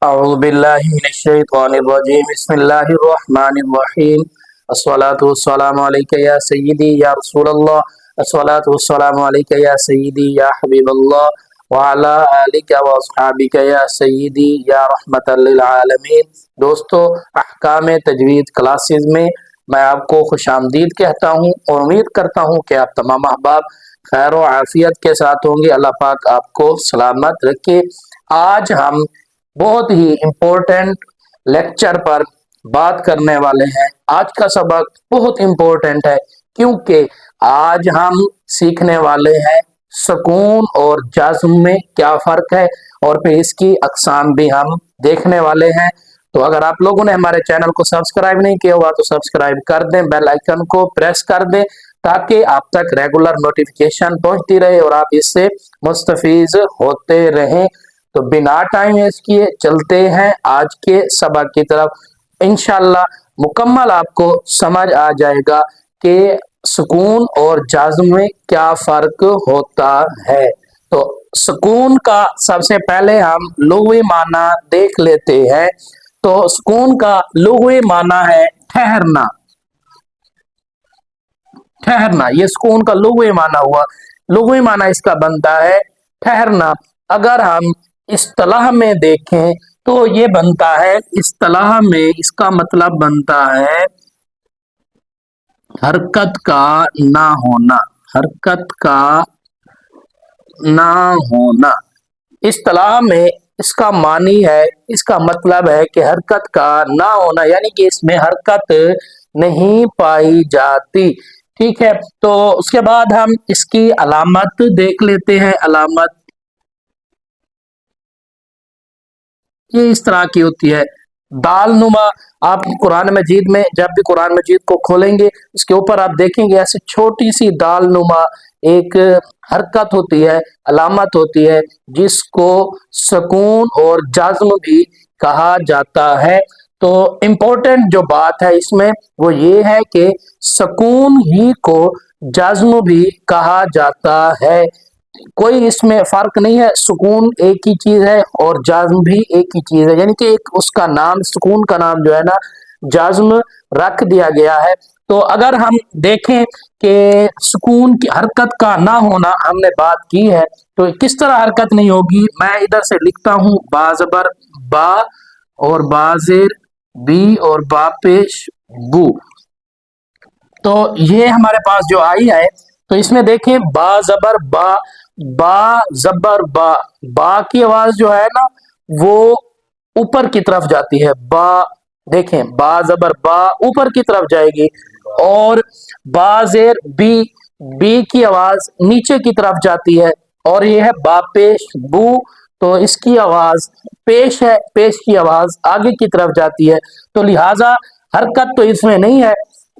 أعوذ بالله من الشيطان الرجيم بسم الله الرحمن الرحيم الصلاة والسلام عليك يا سيدي يا رسول الله الصلاة والسلام عليك يا سيدي يا حبيب الله وعلى آلك وأصحابك يا سيدي या रहमतल लिल आलमीन। दोस्तों, अहकाम तजवीद क्लासेस में मैं आपको खुशामदीद कहता हूँ और उम्मीद करता हूँ कि आप तमाम अहबाब खैर व आफियत के साथ होंगे। अल्लाह पाक आपको सलामत रखे। आज हम बहुत ही इम्पोर्टेंट लेक्चर पर बात करने वाले हैं। आज का सबक बहुत इम्पोर्टेंट है क्योंकि आज हम सीखने वाले हैं सुकून और जज्म में क्या फ़र्क है और फिर इसकी अक़साम भी हम देखने वाले हैं। तो अगर आप लोगों ने हमारे चैनल को सब्सक्राइब नहीं किया हुआ तो सब्सक्राइब कर दें, बेल आइकन को प्रेस कर दें ताकि आप तक रेगुलर नोटिफिकेशन पहुंचती रहे और आप इससे मुस्तफीज होते रहें। तो बिना टाइम वेस्ट किए चलते हैं आज के सबक की तरफ। इंशाल्लाह मुकम्मल आपको समझ आ जाएगा कि सुकून और जज्म में क्या फ़र्क होता है। तो सुकून का सबसे पहले हम लुग़वी माना देख लेते हैं। तो सुकून का लुग़वी माना है ठहरना। ठहरना ये सुकून का लुग़वी माना हुआ। लुग़वी माना इसका बनता है ठहरना। अगर हम इस्तिलाह में देखें तो ये बनता है, इस्तिलाह में इसका मतलब बनता है हरकत का ना होना। हरकत का ना होना इस्तिलाह में इसका मानी है, इसका मतलब है कि हरकत का ना होना, यानी कि इसमें हरकत नहीं पाई जाती। ठीक है, तो उसके बाद हम इसकी अलामत देख लेते हैं। अलामत ये इस तरह की होती है, दाल नुमा। आप कुरान मजीद में जब भी कुरान मजीद को खोलेंगे उसके ऊपर आप देखेंगे ऐसे छोटी सी दाल नुमा एक हरकत होती है, अलामत होती है जिसको सुकून और जज्म भी कहा जाता है। तो इम्पोर्टेंट जो बात है इसमें वो ये है कि सुकून ही को जज्म भी कहा जाता है। कोई इसमें फर्क नहीं है, सुकून एक ही चीज है और जाज़्म भी एक ही चीज है, यानी कि एक उसका नाम, सुकून का नाम जो है ना जाज़्म रख दिया गया है। तो अगर हम देखें कि सुकून की हरकत का ना होना हमने बात की है, तो किस तरह हरकत नहीं होगी, मैं इधर से लिखता हूं बाज़बर बा और बाज़ेर बी और बा पेश बू। तो ये हमारे पास जो आई है, तो इसमें देखें बा जबर बा, बा जबर बा, बा की आवाज जो है ना वो ऊपर की तरफ जाती है। बा, देखें बा जबर बा ऊपर की तरफ जाएगी और बा जेर बी, बी की आवाज नीचे की तरफ जाती है। और ये है बा पेश बू, तो इसकी आवाज पेश है, पेश की आवाज आगे की तरफ जाती है। तो लिहाजा हरकत तो इसमें नहीं है,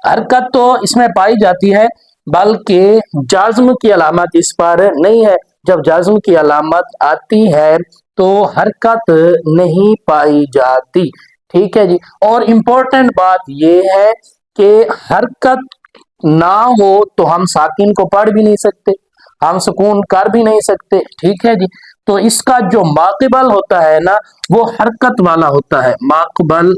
हरकत तो इसमें पाई जाती है, बल्कि जाज़्म की अलामत इस पर नहीं है। जब जाज़्म की अलामत आती है तो हरकत नहीं पाई जाती। ठीक है जी। और इम्पोर्टेंट बात यह है कि हरकत ना हो तो हम साकिन को पढ़ भी नहीं सकते, हम सुकून कर भी नहीं सकते। ठीक है जी। तो इसका जो माक़िबल होता है ना वो हरकत वाला होता है, माक़बल।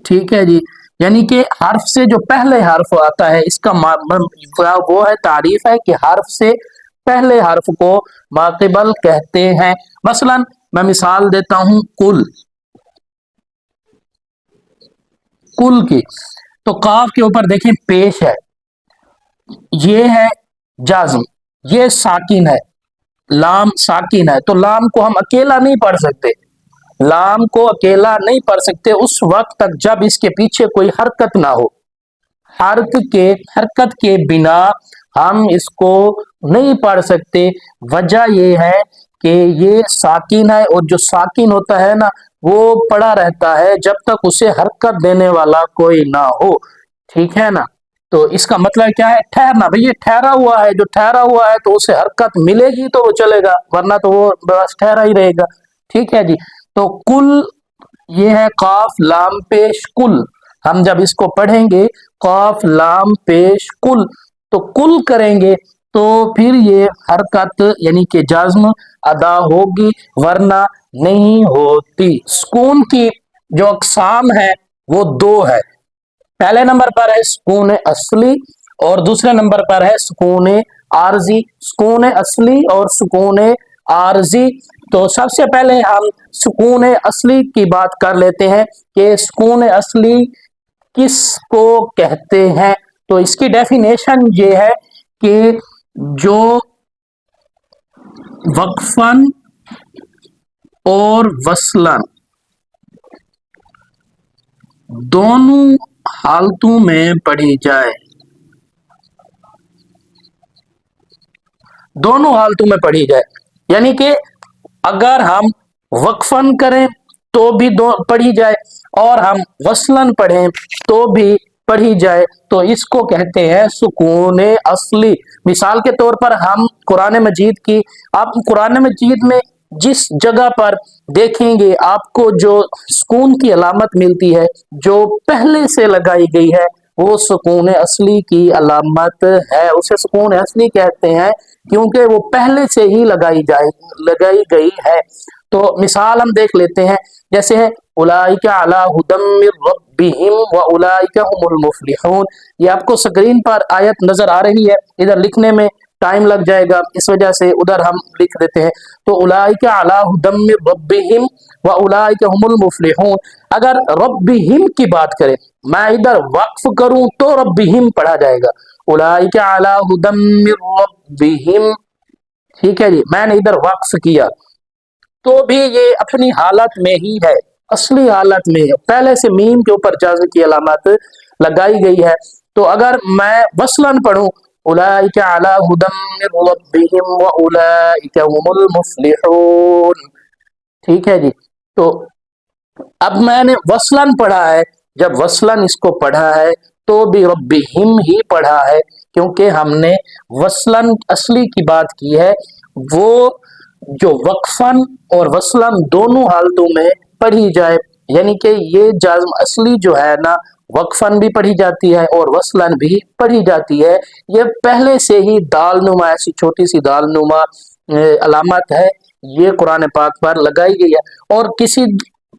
ठीक है जी, यानी कि हर्फ से जो पहले हर्फ आता है इसका वो है, तारीफ है कि हर्फ से पहले हर्फ को माक़िबल कहते हैं। मसलन मैं मिसाल देता हूं कुल, कुल की। तो काफ के ऊपर देखें पेश है, ये है जाज़्म, ये साकिन है, लाम साकिन है। तो लाम को हम अकेला नहीं पढ़ सकते, लाम को अकेला नहीं पढ़ सकते उस वक्त तक जब इसके पीछे कोई हरकत ना हो। हरकत के बिना हम इसको नहीं पढ़ सकते। वजह यह है कि ये साकिन है और जो साकिन होता है ना वो पड़ा रहता है जब तक उसे हरकत देने वाला कोई ना हो। ठीक है ना। तो इसका मतलब क्या है, ठहरना। भाई ये ठहरा हुआ है, जो ठहरा हुआ है तो उसे हरकत मिलेगी तो वो चलेगा, वरना तो वो बस ठहरा ही रहेगा। ठीक है जी। तो कुल ये है काफ लाम पेश कुल, हम जब इसको पढ़ेंगे काफ लाम पेश कुल, तो कुल करेंगे تو پھر یہ حرکت یعنی کہ جزم ادا ہوگی ورنہ نہیں ہوتی۔ سکون کی جو اقسام ہے وہ دو ہے، پہلے نمبر پر ہے سکون اصلی اور دوسرے نمبر پر ہے سکون عارضی۔ سکون اصلی اور سکون عارضی، تو سب سے پہلے ہم سکون اصلی کی بات کر لیتے ہیں کہ سکون اصلی کس کو کہتے ہیں۔ تو اس کی ڈیفینیشن یہ ہے کہ جو وقفاً اور وصلاً دونوں حالتوں میں پڑھی جائے، دونوں حالتوں میں پڑھی جائے، یعنی کہ اگر ہم وقفاً کریں تو بھی پڑھی جائے اور ہم وصلاً پڑھیں تو بھی پڑھی جائے، تو اس کو کہتے ہیں سکون اصلی۔ مثال کے طور پر ہم قرآن مجید کی، آپ قرآن مجید میں جس جگہ پر دیکھیں گے آپ کو جو سکون کی علامت ملتی ہے جو پہلے سے لگائی گئی ہے وہ سکون اصلی کی علامت ہے، اسے سکون اصلی کہتے ہیں کیونکہ وہ پہلے سے ہی لگائی گئی ہے۔ تو مثال ہم دیکھ لیتے ہیں، جیسے ہے اولئک علی ھدی من ربہم واولئک ھم المفلحون۔ یہ آپ کو سکرین پر آیت نظر آ رہی ہے، ادھر لکھنے میں ٹائم لگ جائے گا اس وجہ سے ادھر ہم لکھ دیتے ہیں۔ تو اولئک علی ھدی من ربہم واولئک ھم المفلحون، اگر ربہم کی بات کریں، میں ادھر وقف کروں تو ربہم پڑھا جائے گا، اولئک علی ھدی من ربہم، ٹھیک ہے جی، میں نے ادھر وقف کیا تو بھی یہ اپنی حالت میں ہی ہے، اصلی حالت میں ہے، پہلے سے میم کے اوپر جزم کی علامت لگائی گئی ہے۔ تو اگر میں وصلاً پڑھوں اولئک علی ھدی من ربہم واولئک ھم المفلحون، ٹھیک ہے جی، تو اب میں نے وصلاً پڑھا ہے، جب وصلاً اس کو پڑھا ہے تو بھی ربہم ہی پڑھا ہے کیونکہ ہم نے وصلاً اصلی کی بات کی ہے، وہ جو وقفاً اور وصلاً دونوں حالتوں میں پڑھی جائے، یعنی کہ یہ جازم اصلی جو ہے نا وقفاً بھی پڑھی جاتی ہے اور وصلاً بھی پڑھی جاتی ہے، یہ پہلے سے ہی دال نما، ایسی چھوٹی سی دال نما علامت ہے، یہ قرآن پاک پر لگائی گئی ہے، اور کسی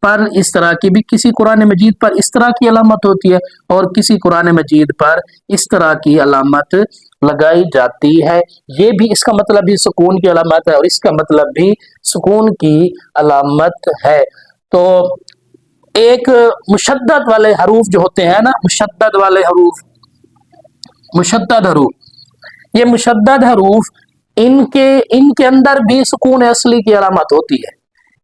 پر اس طرح کی بھی، کسی قرآن مجید پر اس طرح کی علامت ہوتی ہے اور کسی قرآن مجید پر اس طرح کی علامت لگائی جاتی ہے، یہ بھی اس کا مطلب بھی سکون کی علامت ہے اور اس کا مطلب بھی سکون کی علامت ہے۔ تو ایک مشدد والے حروف جو ہوتے ہیں نا، مشدد والے حروف، مشدد حروف، یہ مشدد حروف ان کے اندر بھی سکون اصلی کی علامت ہوتی ہے،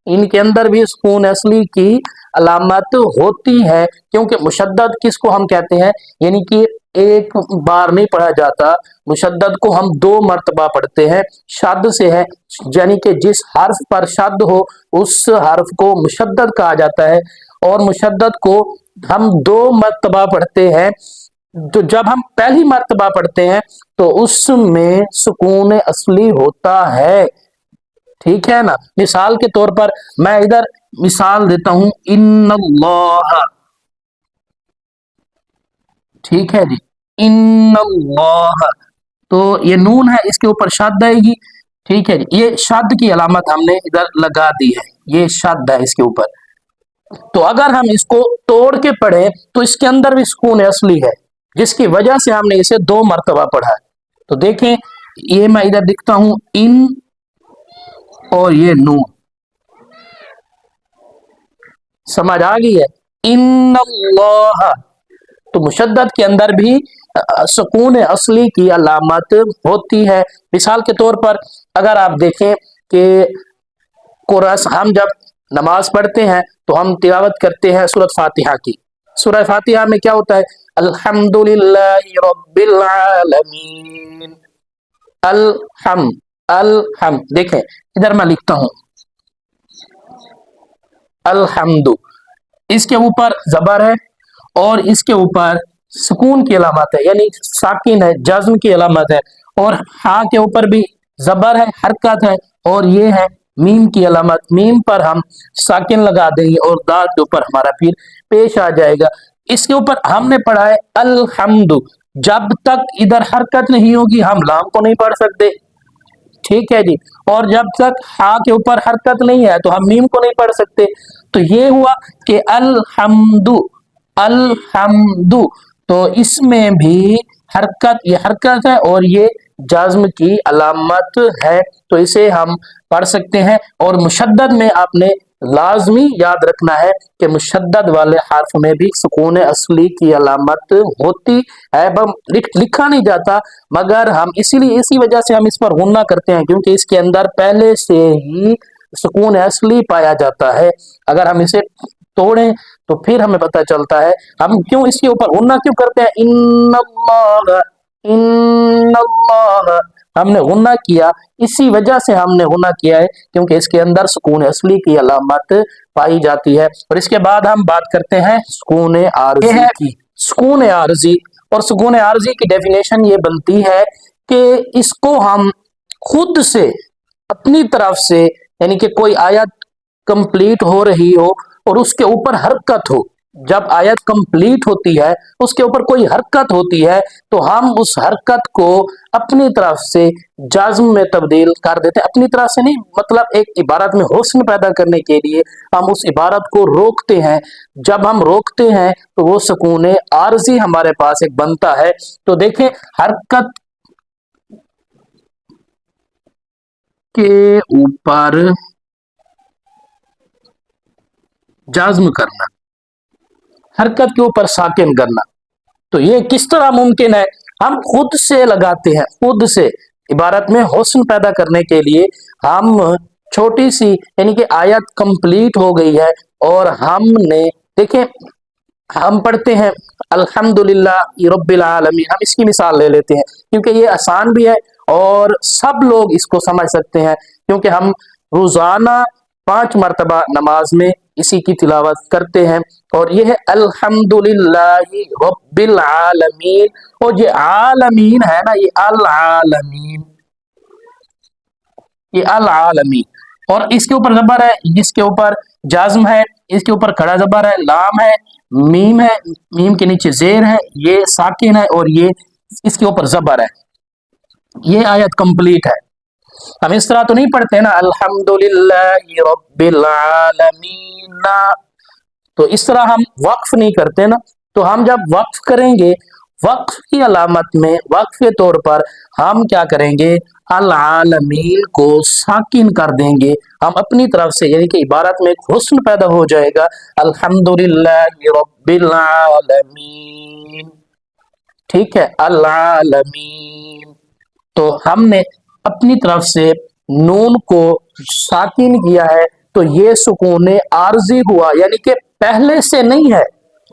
ان کے اندر بھی سکون اصلی کی علامت ہوتی ہے، کیونکہ مشدد کس کو ہم کہتے ہیں، یعنی کہ ایک بار نہیں پڑھا جاتا، مشدد کو ہم دو مرتبہ پڑھتے ہیں، شد سے ہے، یعنی کہ جس حرف پر شد ہو اس حرف کو مشدد کہا جاتا ہے، اور مشدد کو ہم دو مرتبہ پڑھتے ہیں، تو جب ہم پہلی مرتبہ پڑھتے ہیں تو اس میں سکون اصلی ہوتا ہے، ٹھیک ہے نا۔ مثال کے طور پر میں ادھر مثال دیتا ہوں، ان اللہ، ٹھیک ہے جی، ان اللہ، تو یہ نون ہے، اس کے اوپر شد آئے گی، ٹھیک ہے جی، یہ شد کی علامت ہم نے ادھر لگا دی ہے، یہ شد ہے اس کے اوپر۔ تو اگر ہم اس کو توڑ کے پڑھیں تو اس کے اندر بھی سکون اصلی ہے، جس کی وجہ سے ہم نے اسے دو مرتبہ پڑھا ہے۔ تو دیکھیں یہ میں ادھر لکھتا ہوں ان اور یہ نون، سمجھ آ گئی ہے، ان اللہ، تو مشدد کے اندر بھی سکون اصلی کی علامت ہوتی ہے۔ مثال کے طور پر اگر آپ دیکھیں کہ ہم جب نماز پڑھتے ہیں تو ہم تلاوت کرتے ہیں سورۃ فاتحہ کی، سورہ فاتحہ میں کیا ہوتا ہے، الحمدللہ رب العالمین، الحمد، دیکھیں ادھر میں لکھتا ہوں الحمد، اس کے اوپر زبر ہے اور اس کے اوپر سکون کی علامت ہے، یعنی ساکن ہے، جزم کی علامت ہے، اور ہاں کے اوپر بھی زبر ہے، حرکت ہے، اور یہ ہے میم کی علامت، میم پر ہم ساکن لگا دیں گے اور دال کے اوپر ہمارا پھر پیش آ جائے گا۔ اس کے اوپر ہم نے پڑھا ہے الحمد، जब तक इधर हरकत नहीं होगी हम लाम को नहीं पढ़ सकते, ठीक है जी। और जब तक हा के ऊपर हरकत नहीं है तो हम मीम को नहीं पढ़ सकते। तो ये हुआ कि अलहम्दु, अलहम्दु, तो इसमें भी हरकत, ये हरकत है और ये जज्म की अलामत है, तो इसे हम पढ़ सकते हैं। और मुशद्दद में आपने लाजमी याद रखना है कि मुशद्दद वाले हर्फ में भी सुकून असली की अलामत होती है, लिखा नहीं जाता, मगर हम इसीलिए इसी वजह से हम इस पर गुन्ना करते हैं क्योंकि इसके अंदर पहले से ही सुकून असली पाया जाता है। अगर हम इसे तोड़ें तो फिर हमें पता चलता है हम क्यों इसके ऊपर गुन्ना क्यों करते हैं। इन्नल्लाह, इन्नल्लाह, हमने गुन्ना किया, इसी वजह से हमने गुन्ना किया है क्योंकि इसके अंदर सुकून असली की अलामत पाई जाती है। और इसके बाद हम बात करते हैं सुकून आरजी की। सुकून आरजी, और सुकून आरजी की डेफिनेशन ये बनती है कि इसको हम खुद से अपनी तरफ से, यानी कि कोई आयत कंप्लीट हो रही हो और उसके ऊपर हरकत हो, जब आयत कंप्लीट होती है उसके ऊपर कोई हरकत होती है तो हम उस हरकत को अपनी तरफ से जज्म में तब्दील कर देते हैं। अपनी तरफ से नहीं, मतलब एक इबारत में हुस्न पैदा करने के लिए हम उस इबारत को रोकते हैं। जब हम रोकते हैं तो वो सुकून आरजी हमारे पास एक बनता है। तो देखें, हरकत के ऊपर जज्म करना, हरकत के ऊपर साकिन करना, तो ये किस तरह मुमकिन है? हम खुद से लगाते हैं, खुद से इबारत में हुस्न पैदा करने के लिए हम छोटी सी, यानी कि आयत कंप्लीट हो गई है और हमने, देखें, हम पढ़ते हैं अल्हम्दुलिल्लाह रब्बिल आलमीन, हम इसकी मिसाल ले लेते हैं क्योंकि ये आसान भी है और सब लोग इसको समझ सकते हैं क्योंकि हम रोजाना 5 मरतबा नमाज में इसी की तिलावत करते हैं। और ये है अल्हम्दुलिल्लाहि रब्बिल आलमीन, और ये आलमीन है ना, ये अल आलमीन, ये अल आलमीन, और इसके ऊपर जबर है, इसके ऊपर जाज़म है, इसके ऊपर खड़ा जबर है, लाम है, मीम है, मीम के नीचे जेर है, ये साकिन है और ये इसके ऊपर जबर है। ये आयत कंप्लीट है। हम इस तरह तो नहीं पढ़ते ना अल्हम्दुलिल्लाहि रब्बिल आलमीन, तो इस तरह हम वक्फ नहीं करते ना। तो हम जब वक्फ करेंगे, वक्फ की अलामत में वक्फ के तौर पर हम क्या करेंगे, अल आलमीन को साकिन कर देंगे हम अपनी तरफ से, यानी कि इबारत में एक हुस्न पैदा हो जाएगा, अल्हम्दुलिल्लाहि रब्बिल आलमीन, ठीक है, अल आलमीन। तो हमने अपनी तरफ से नून को साकिन किया है, तो ये सुकून आरजी हुआ, यानी कि पहले से नहीं है,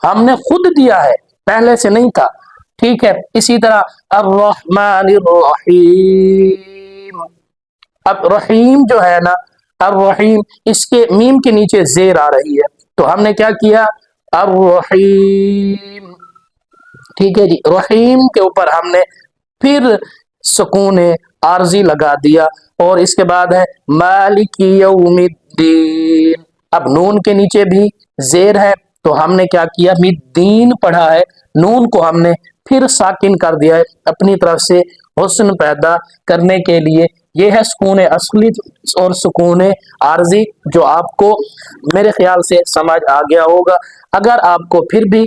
हमने खुद दिया है, पहले से नहीं था, ठीक है। इसी तरह अर्रहमानिर रहीम, अब रहीम जो है ना, अर्रहीम, इसके मीम के नीचे जेर आ रही है, तो हमने क्या किया, अर्रहीम, ठीक है जी, रहीम के ऊपर हमने फिर सुकून आरजी लगा दिया। और इसके बाद है मालिकी यौमिद्दीन, अब नून के नीचे भी जेर है तो हमने क्या किया, मिद्दीन पढ़ा है, नून को हमने फिर साकिन कर दिया है अपनी तरफ से हुस्न पैदा करने के लिए। यह है सुकून असली और सुकून आरजी, जो आपको मेरे ख्याल से समझ आ गया होगा। अगर आपको फिर भी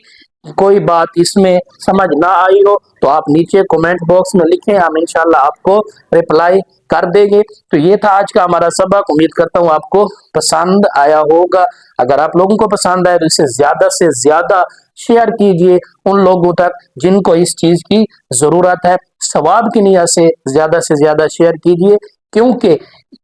कोई बात इसमें समझ ना आई हो तो आप नीचे कमेंट बॉक्स में लिखें, हम इंशाल्लाह आपको रिप्लाई कर देंगे। तो ये था आज का हमारा सबक, उम्मीद करता हूँ आपको पसंद आया होगा। अगर आप लोगों को पसंद आए तो इसे ज्यादा से ज्यादा शेयर कीजिए उन लोगों तक जिनको इस चीज की जरूरत है। सवाब की नियत से ज्यादा शेयर कीजिए, क्योंकि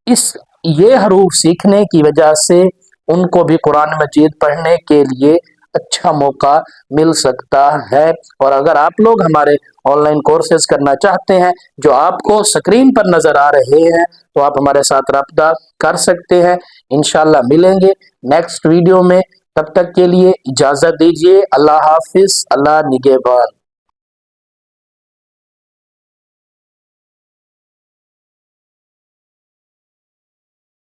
इस ये हरूफ सीखने की वजह से उनको भी कुरान मजीद पढ़ने के लिए अच्छा मौका मिल सकता है। और अगर आप लोग हमारे ऑनलाइन कोर्सेज करना चाहते हैं जो आपको स्क्रीन पर नजर आ रहे हैं, तो आप हमारे साथ रब्ता कर सकते हैं। इंशाल्लाह मिलेंगे नेक्स्ट वीडियो में, तब तक के लिए इजाजत दीजिए। अल्लाह हाफिज, अल्लाह निगहबान।